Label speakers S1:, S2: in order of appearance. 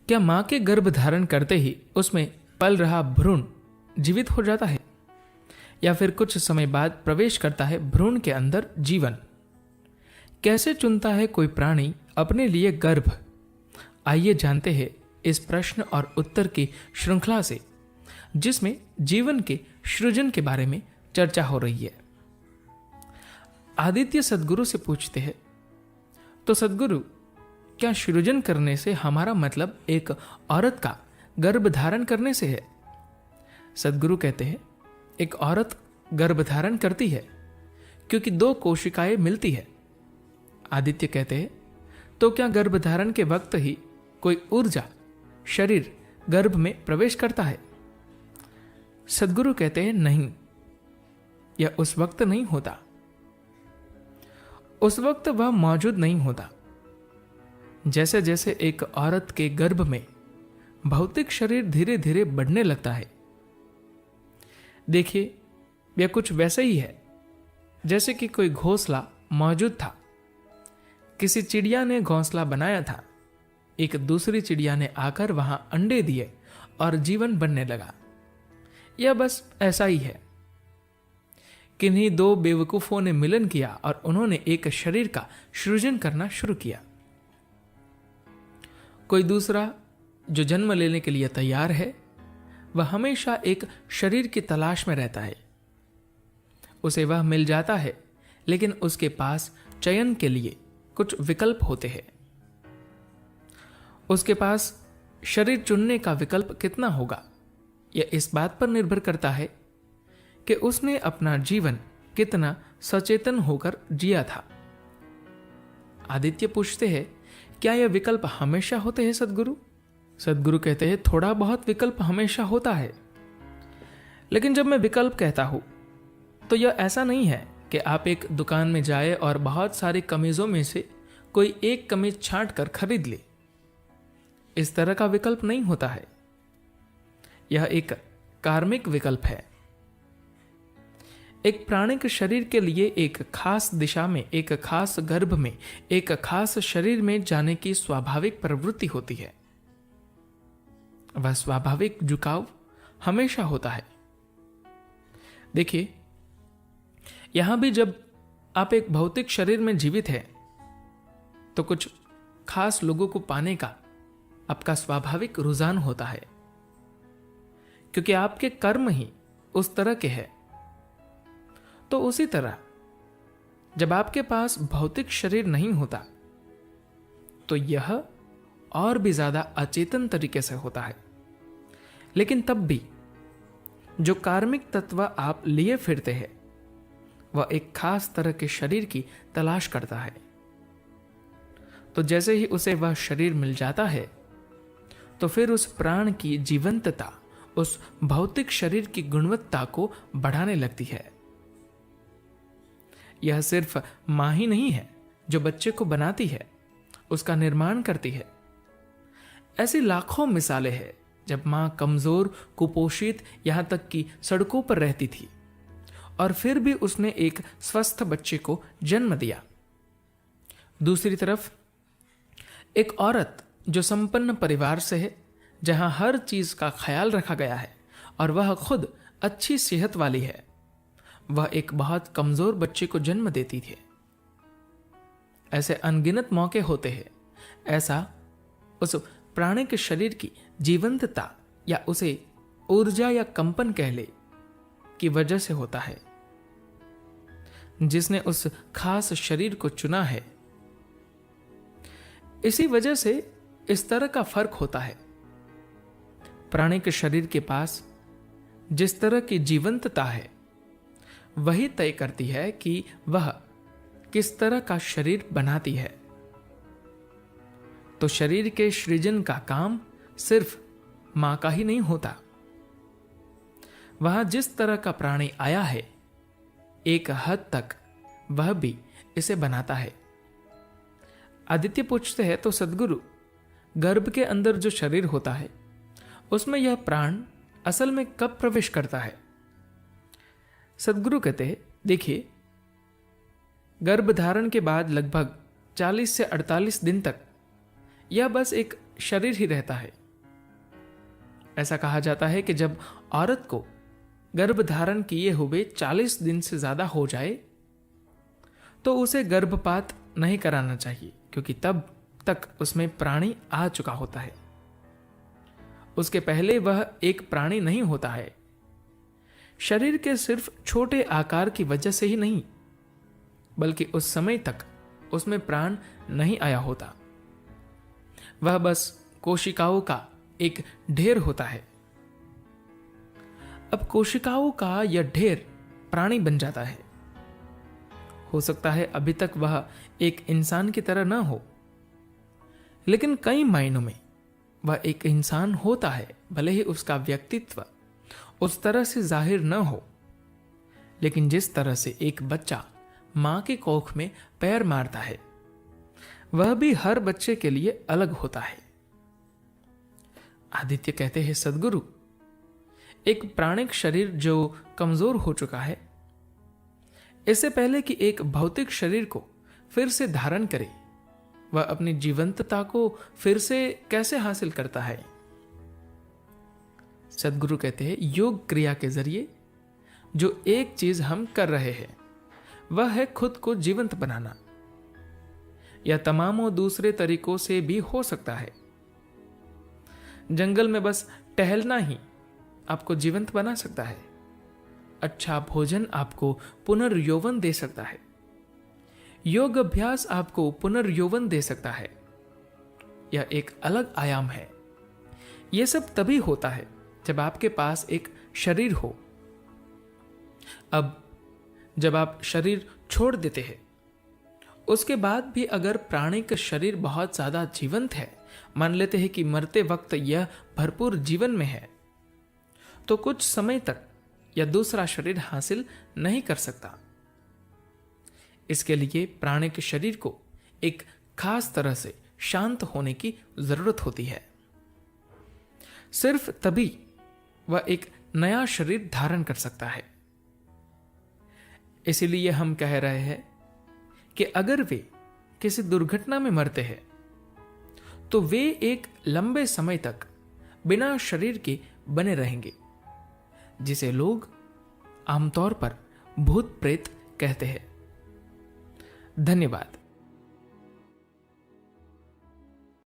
S1: क्या मां के गर्भ धारण करते ही उसमें पल रहा भ्रूण जीवित हो जाता है, या फिर कुछ समय बाद प्रवेश करता है भ्रूण के अंदर जीवन? कैसे चुनता है कोई प्राणी अपने लिए गर्भ? आइए जानते हैं इस प्रश्न और उत्तर की श्रृंखला से, जिसमें जीवन के सृजन के बारे में चर्चा हो रही है। आदित्य सद्गुरु से पूछते हैं, तो सद्गुरु, क्या सृजन करने से हमारा मतलब एक औरत का गर्भ धारण करने से है? सद्गुरु कहते हैं, एक औरत गर्भ धारण करती है क्योंकि 2 कोशिकाएं मिलती है। आदित्य कहते हैं, तो क्या गर्भ धारण के वक्त ही कोई ऊर्जा शरीर गर्भ में प्रवेश करता है? सद्गुरु कहते हैं, नहीं, यह उस वक्त नहीं होता। उस वक्त वह मौजूद नहीं होता। जैसे जैसे एक औरत के गर्भ में भौतिक शरीर धीरे धीरे बढ़ने लगता है। देखिए, यह कुछ वैसे ही है जैसे कि कोई घोंसला मौजूद था। किसी चिड़िया ने घोंसला बनाया था, एक दूसरी चिड़िया ने आकर वहां अंडे दिए और जीवन बनने लगा। यह बस ऐसा ही है। किन्हीं 2 बेवकूफों ने मिलन किया और उन्होंने एक शरीर का सृजन करना शुरू किया। कोई दूसरा जो जन्म लेने के लिए तैयार है, वह हमेशा एक शरीर की तलाश में रहता है। उसे वह मिल जाता है, लेकिन उसके पास चयन के लिए कुछ विकल्प होते हैं। उसके पास शरीर चुनने का विकल्प कितना होगा, यह इस बात पर निर्भर करता है कि उसने अपना जीवन कितना सचेतन होकर जिया था। आदित्य पूछते हैं, क्या यह विकल्प हमेशा होते हैं सद्गुरु? सद्गुरु कहते हैं, थोड़ा बहुत विकल्प हमेशा होता है। लेकिन जब मैं विकल्प कहता हूं, तो यह ऐसा नहीं है कि आप एक दुकान में जाए और बहुत सारी कमीजों में से कोई एक कमीज छांट कर खरीद ले। इस तरह का विकल्प नहीं होता है। यह एक कार्मिक विकल्प है। एक प्राणिक शरीर के लिए एक खास दिशा में, एक खास गर्भ में, एक खास शरीर में जाने की स्वाभाविक प्रवृत्ति होती है। वह स्वाभाविक झुकाव हमेशा होता है। देखिए, यहां भी जब आप एक भौतिक शरीर में जीवित हैं, तो कुछ खास लोगों को पाने का आपका स्वाभाविक रुझान होता है, क्योंकि आपके कर्म ही उस तरह के हैं। तो उसी तरह जब आपके पास भौतिक शरीर नहीं होता, तो यह और भी ज्यादा अचेतन तरीके से होता है। लेकिन तब भी जो कार्मिक तत्व आप लिए फिरते हैं, वह एक खास तरह के शरीर की तलाश करता है। तो जैसे ही उसे वह शरीर मिल जाता है, तो फिर उस प्राण की जीवंतता उस भौतिक शरीर की गुणवत्ता को बढ़ाने लगती है। यह सिर्फ मां ही नहीं है जो बच्चे को बनाती है, उसका निर्माण करती है। ऐसी लाखों मिसालें हैं जब मां कमजोर, कुपोषित, यहां तक कि सड़कों पर रहती थी, और फिर भी उसने एक स्वस्थ बच्चे को जन्म दिया। दूसरी तरफ एक औरत जो संपन्न परिवार से है, जहां हर चीज का ख्याल रखा गया है और वह खुद अच्छी सेहत वाली है, वह एक बहुत कमजोर बच्चे को जन्म देती थी। ऐसे अनगिनत मौके होते हैं। ऐसा उस प्राणिक शरीर की जीवंतता या उसे ऊर्जा या कंपन कह ले की वजह से होता है, जिसने उस खास शरीर को चुना है। इसी वजह से इस तरह का फर्क होता है। प्राणिक शरीर के पास जिस तरह की जीवंतता है, वही तय करती है कि वह किस तरह का शरीर बनाती है। तो शरीर के सृजन का काम सिर्फ मां का ही नहीं होता। वहां जिस तरह का प्राणी आया है, एक हद तक वह भी इसे बनाता है। आदित्य पूछते हैं, तो सद्गुरु, गर्भ के अंदर जो शरीर होता है, उसमें यह प्राण असल में कब प्रवेश करता है? सद्गुरु कहते हैं, देखिए, गर्भ धारण के बाद लगभग 40 से 48 दिन तक यह बस एक शरीर ही रहता है। ऐसा कहा जाता है कि जब औरत को गर्भ धारण किए हुए 40 दिन से ज्यादा हो जाए तो उसे गर्भपात नहीं कराना चाहिए, क्योंकि तब तक उसमें प्राणी आ चुका होता है। उसके पहले वह एक प्राणी नहीं होता है। शरीर के सिर्फ छोटे आकार की वजह से ही नहीं, बल्कि उस समय तक उसमें प्राण नहीं आया होता। वह बस कोशिकाओं का एक ढेर होता है। अब कोशिकाओं का यह ढेर प्राणी बन जाता है। हो सकता है अभी तक वह एक इंसान की तरह न हो, लेकिन कई मायनों में वह एक इंसान होता है, भले ही उसका व्यक्तित्व उस तरह से जाहिर न हो। लेकिन जिस तरह से एक बच्चा मां के कोख में पैर मारता है, वह भी हर बच्चे के लिए अलग होता है। आदित्य कहते हैं, सद्गुरु, एक प्राणिक शरीर जो कमजोर हो चुका है, इससे पहले कि एक भौतिक शरीर को फिर से धारण करे, वह अपनी जीवंतता को फिर से कैसे हासिल करता है? सद्गुरु कहते हैं, योग क्रिया के जरिए जो एक चीज हम कर रहे हैं वह है खुद को जीवंत बनाना। यह तमामों दूसरे तरीकों से भी हो सकता है। जंगल में बस टहलना ही आपको जीवंत बना सकता है। अच्छा भोजन आपको पुनर्यौवन दे सकता है। योग अभ्यास आपको पुनर्यौवन दे सकता है। यह एक अलग आयाम है। यह सब तभी होता है जब आपके पास एक शरीर हो। अब जब आप शरीर छोड़ देते हैं, उसके बाद भी अगर प्राणिक शरीर बहुत ज्यादा जीवंत है, मान लेते हैं कि मरते वक्त यह भरपूर जीवन में है, तो कुछ समय तक यह दूसरा शरीर हासिल नहीं कर सकता। इसके लिए प्राणिक शरीर को एक खास तरह से शांत होने की जरूरत होती है। सिर्फ तभी वह एक नया शरीर धारण कर सकता है। इसीलिए हम कह रहे हैं कि अगर वे किसी दुर्घटना में मरते हैं तो वे एक लंबे समय तक बिना शरीर के बने रहेंगे, जिसे लोग आमतौर पर भूत प्रेत कहते हैं। धन्यवाद।